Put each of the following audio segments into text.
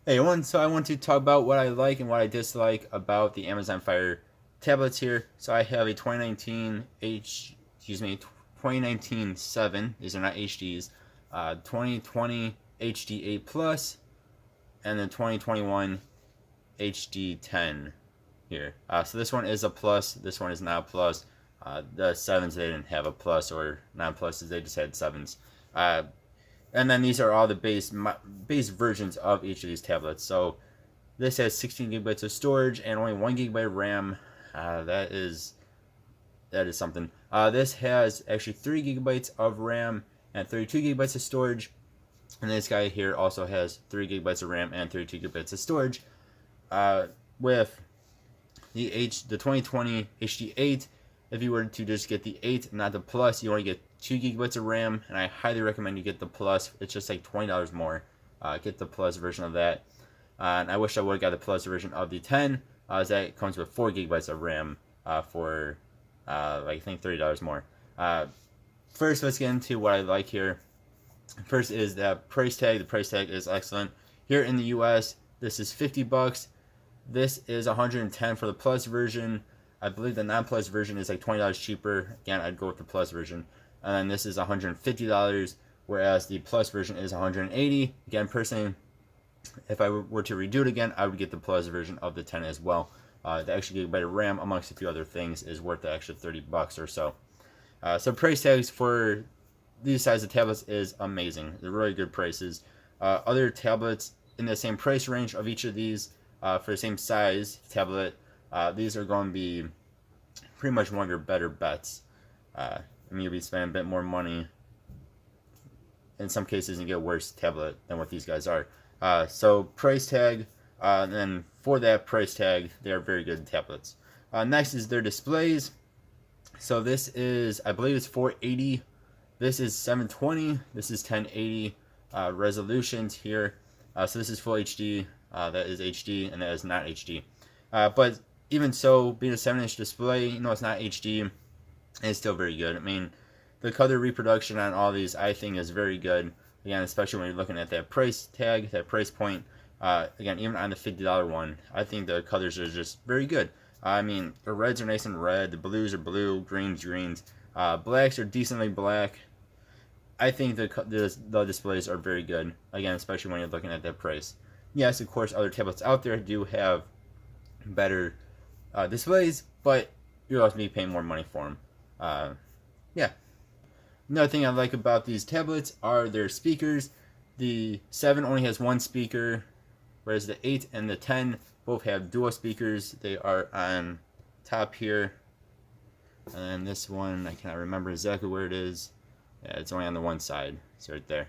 Hey everyone, so I want to talk about what I like and what I dislike about the Amazon Fire tablets here. So I have a 2019 7. These are not HDs. 2020 HD 8 Plus, and then 2021 HD 10 here. So this one is a plus. This one is not a plus. The sevens they didn't have a plus or non pluses. They just had sevens. And then these are all the base versions of each of these tablets. So this has 16 gigabytes of storage and only 1 gigabyte of RAM. That is something. This has actually 3 gigabytes of RAM and 32 gigabytes of storage. And this guy here also has 3 gigabytes of RAM and 32 gigabytes of storage. With the 2020 HD8, if you were to just get the 8, not the Plus, you only get 2 gigabytes of RAM, and I highly recommend you get the Plus. It's just like $20 more. Get the Plus version of that. And I wish I would have got the Plus version of the 10, as that comes with 4 gigabytes of RAM for I think $30 more. First, let's get into what I like here. First is that price tag. The price tag is excellent. Here in the US, this is $50. This is $110 for the Plus version. I believe the non-Plus version is like $20 cheaper. Again, I'd go with the Plus version. And then this is $150, whereas the Plus version is $180. Again, personally, if I were to redo it again, I would get the Plus version of the 10 as well. The extra gigabyte of RAM, amongst a few other things, is worth the extra $30 or so. So price tags for these size of tablets is amazing. They're really good prices. Other tablets in the same price range of each of these for the same size tablet, these are going to be pretty much one of your better bets. You'll be spending a bit more money. In some cases, you get a worse tablet than what these guys are. So price tag, and then for that price tag, they are very good tablets. Next is their displays. So this is, I believe it's 480. This is 720. This is 1080 resolutions here. So this is full HD. That is HD, and that is not HD. But even so, being a 7-inch display, it's not HD, it's still very good. I mean, the color reproduction on all these, I think, is very good. Again, especially when you're looking at that price tag, that price point. Again, even on the $50 one, I think the colors are just very good. I mean, the reds are nice and red, the blues are blue, greens, blacks are decently black. I think the displays are very good. Again, especially when you're looking at that price. Yes, of course, other tablets out there do have better displays, but you'll also be paying more money for them. Yeah. Another thing I like about these tablets are their speakers. The 7 only has one speaker, whereas the 8 and the 10 both have dual speakers. They are on top here. And then this one, I cannot remember exactly where it is. Yeah, it's only on the one side. It's right there.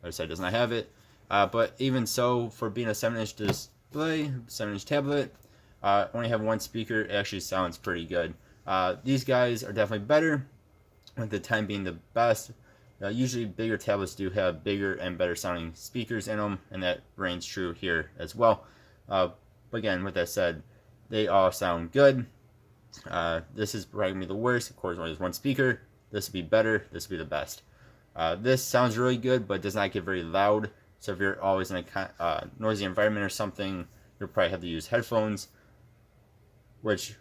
The other side does not have it. But even so, for being a 7-inch display, 7-inch tablet, only have one speaker. It actually sounds pretty good. These guys are definitely better, with the 10 being the best. Usually bigger tablets do have bigger and better sounding speakers in them, and that reigns true here as well. But again, with that said, they all sound good. This is probably going to be the worst. Of course, only has one speaker. This would be better. This would be the best. This sounds really good, but does not get very loud. So if you're always in a noisy environment or something, you'll probably have to use headphones, which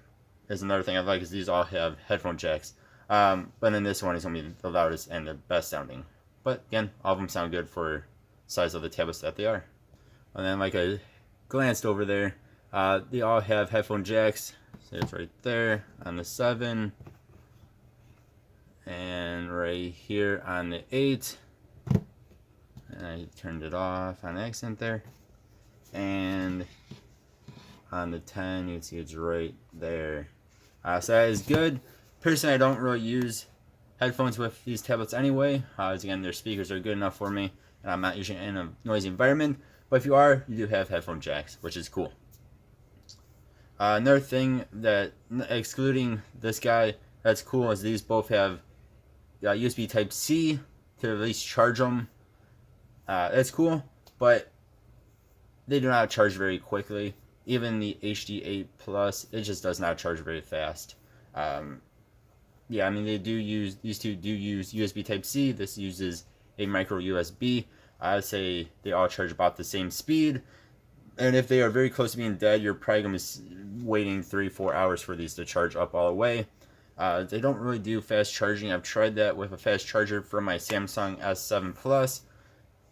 is another thing I like, is these all have headphone jacks. But then this one is going to be the loudest and the best sounding. But again, all of them sound good for the size of the tablets that they are. And then, like I glanced over there, they all have headphone jacks. So it's right there on the 7, and right here on the 8. And I turned it off on accident there. And on the 10, you can see it's right there. So that is good. Personally, I don't really use headphones with these tablets anyway, as again, their speakers are good enough for me, and I'm not usually in a noisy environment. But if you are, you do have headphone jacks, which is cool. Another thing that, excluding this guy, that's cool, is these both have USB Type-C to at least charge them. That's cool, but they do not charge very quickly. Even the HD8 Plus, it just does not charge very fast. Yeah, I mean, these two do use USB Type-C. This uses a micro USB. I would say they all charge about the same speed. And if they are very close to being dead, you're probably going to be waiting 3-4 hours for these to charge up all the way. They don't really do fast charging. I've tried that with a fast charger from my Samsung S7 Plus,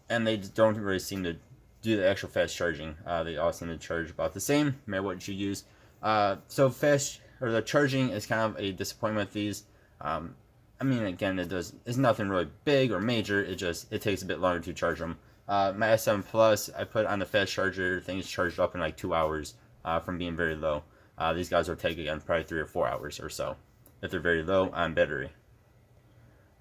and they don't really seem to do the actual fast charging. They all seem to charge about the same, no matter what you use. So the charging is kind of a disappointment with these. I mean, again, it's nothing really big or major. It takes a bit longer to charge them. My S7 Plus, I put on the fast charger. Things charged up in like 2 hours from being very low. These guys will take again probably 3 or 4 hours or so if they're very low on battery.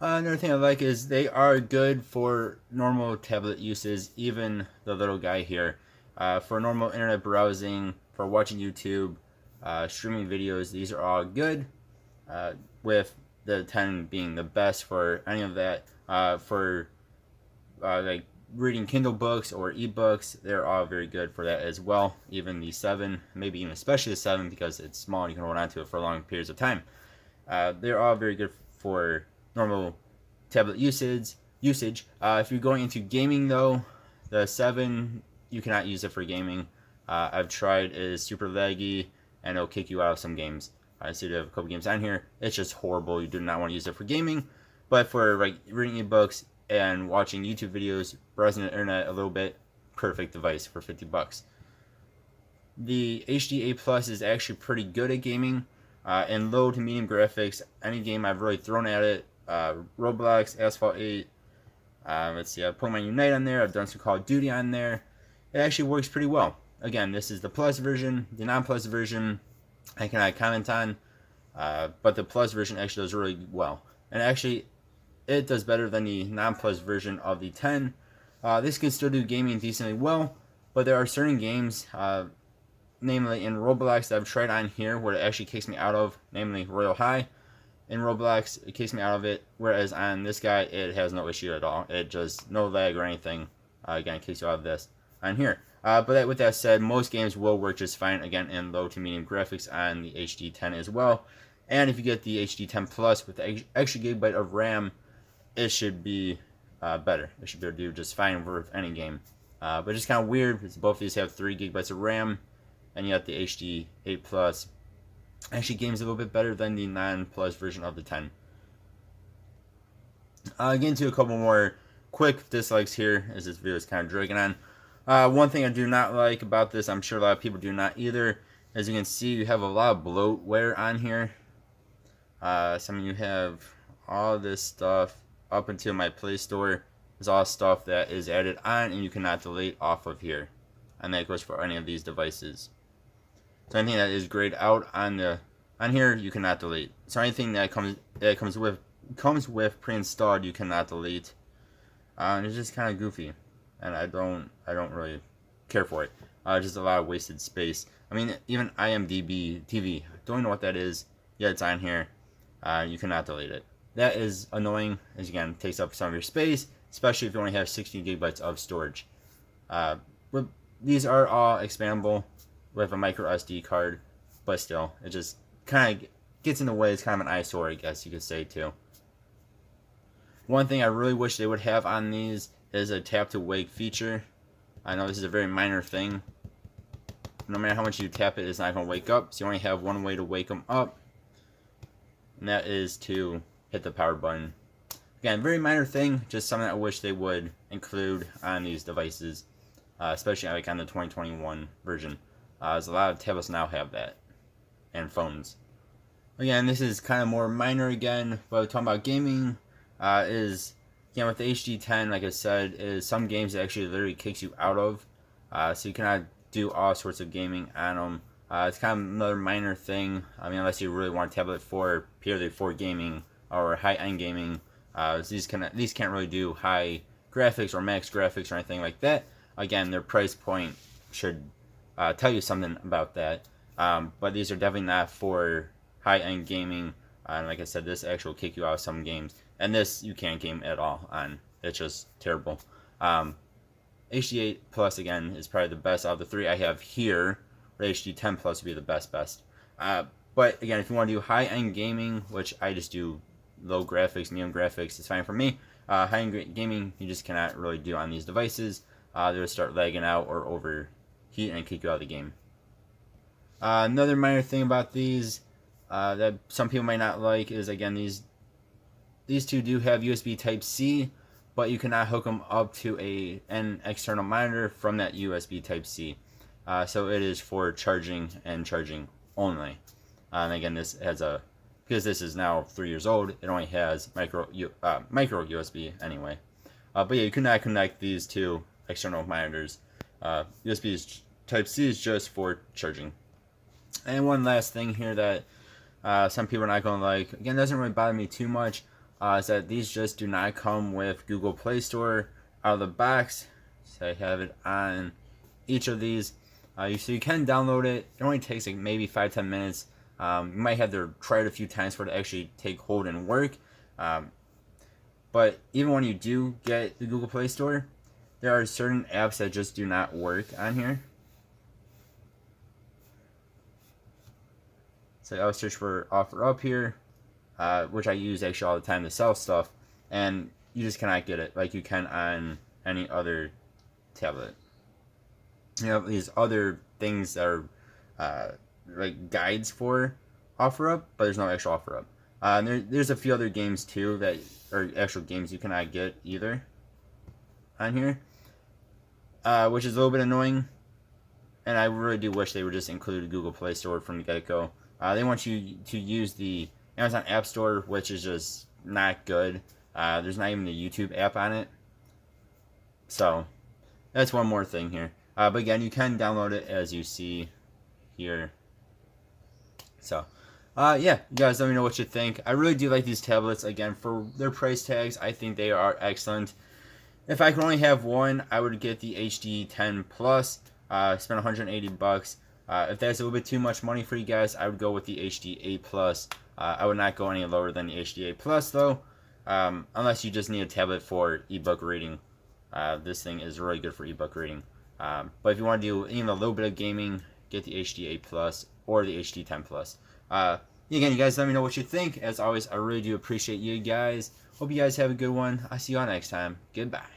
Another thing I like is they are good for normal tablet uses, even the little guy here. For normal internet browsing, for watching YouTube, streaming videos, these are all good, with the 10 being the best for any of that. For like reading Kindle books or ebooks, they're all very good for that as well. Even the 7, maybe even especially the 7, because it's small and you can hold on to it for long periods of time. They're all very good for normal tablet usage. If you're going into gaming though, the 7, you cannot use it for gaming. I've tried, it is super laggy and it'll kick you out of some games. I see they have a couple games on here. It's just horrible. You do not want to use it for gaming, but for like reading ebooks and watching YouTube videos, browsing the internet a little bit, perfect device for $50. The HD8 Plus is actually pretty good at gaming. In low to medium graphics, any game I've really thrown at it, Roblox, Asphalt 8, let's see, I've Pokemon Unite on there, I've done some Call of Duty on there. It actually works pretty well. Again, this is the Plus version. The non-Plus version I cannot comment on, but the Plus version actually does really well. And actually, it does better than the non-Plus version of the 10. This can still do gaming decently well, but there are certain games, namely in Roblox, that I've tried on here where it actually kicks me out of, namely Royal High. In Roblox, it kicks me out of it, whereas on this guy, it has no issue at all. It just, no lag or anything. Again, it kicks you out of this on here. But with that said, most games will work just fine, again, in low to medium graphics on the HD10 as well. And if you get the HD10 Plus with the extra gigabyte of RAM, it should be better. It should be able to do just fine with any game. But it's kind of weird, because both of these have 3 gigabytes of RAM, and yet the HD8 Plus actually games a little bit better than the non-Plus version of the 10. Getting to a couple more quick dislikes here, as this video is kind of dragging on. One thing I do not like about this, I'm sure a lot of people do not either, as you can see, you have a lot of bloatware on here. Some of you have all this stuff up until my Play Store. Is all stuff that is added on and you cannot delete off of here. And that goes for any of these devices. So anything that is grayed out on here, you cannot delete. So anything that comes with pre-installed, you cannot delete. It's just kind of goofy, and I don't really care for it. Just a lot of wasted space. I mean, even IMDb TV, don't know what that is. Yeah, it's on here. You cannot delete it. That is annoying, as again, it takes up some of your space, especially if you only have 16 gigabytes of storage. These are all expandable with a micro SD card, but still, it just kind of gets in the way. It's kind of an eyesore, I guess you could say, too. One thing I really wish they would have on these is a tap to wake feature. I know this is a very minor thing. No matter how much you tap it, it's not going to wake up, so you only have one way to wake them up, and that is to hit the power button. Again, very minor thing, just something I wish they would include on these devices, especially like on the 2021 version. As a lot of tablets now have that, and phones. Again, this is kind of more minor again, but talking about gaming, is, again, with the HD10, like I said, is some games it actually literally kicks you out of, so you cannot do all sorts of gaming on them. It's kind of another minor thing. I mean, unless you really want a tablet for purely for gaming or high-end gaming, these can't really do high graphics or max graphics or anything like that. Again, their price point should tell you something about that. But these are definitely not for high-end gaming. And like I said, this actually will kick you out of some games. And this you can't game at all on. It's just terrible. HD8 Plus, again, is probably the best out of the 3 I have here. Or HD10 Plus would be the best. But again, if you want to do high-end gaming, which I just do low graphics, medium graphics, it's fine for me. High-end gaming, you just cannot really do on these devices. They'll start lagging out or heat and kick you out of the game. Another minor thing about these that some people might not like is, again, these two do have USB Type-C, but you cannot hook them up to an external monitor from that USB Type-C. So it is for charging and charging only. And again, this has because this is now 3 years old, it only has micro USB anyway. But yeah, you cannot connect these two external monitors. USB Type-C is just for charging. And one last thing here that some people are not going to like, again, doesn't really bother me too much, is that these just do not come with Google Play Store out of the box. So I have it on each of these. So you can download it. It only takes like maybe 5-10 minutes. You might have to try it a few times for it to actually take hold and work. But even when you do get the Google Play Store, there are certain apps that just do not work on here. So I'll search for OfferUp here, which I use actually all the time to sell stuff, and you just cannot get it like you can on any other tablet. You know, these other things that are like guides for OfferUp, but there's no actual OfferUp. There's a few other games too that are actual games you cannot get either on here, which is a little bit annoying. And I really do wish they would just include Google Play Store from the get-go. They want you to use the Amazon App Store, which is just not good. There's not even a YouTube app on it. So that's one more thing here. But again, you can download it as you see here. So, yeah, you guys let me know what you think. I really do like these tablets. Again, for their price tags, I think they are excellent. If I could only have one, I would get the HD 10 Plus. Spend $180. If that's a little bit too much money for you guys, I would go with the HD 8 Plus. I would not go any lower than the HD 8 Plus though, unless you just need a tablet for ebook reading. This thing is really good for ebook reading. But if you want to do even a little bit of gaming, get the HD 8 Plus or the HD 10 Plus. Again, you guys let me know what you think. As always, I really do appreciate you guys. Hope you guys have a good one. I'll see you all next time. Goodbye.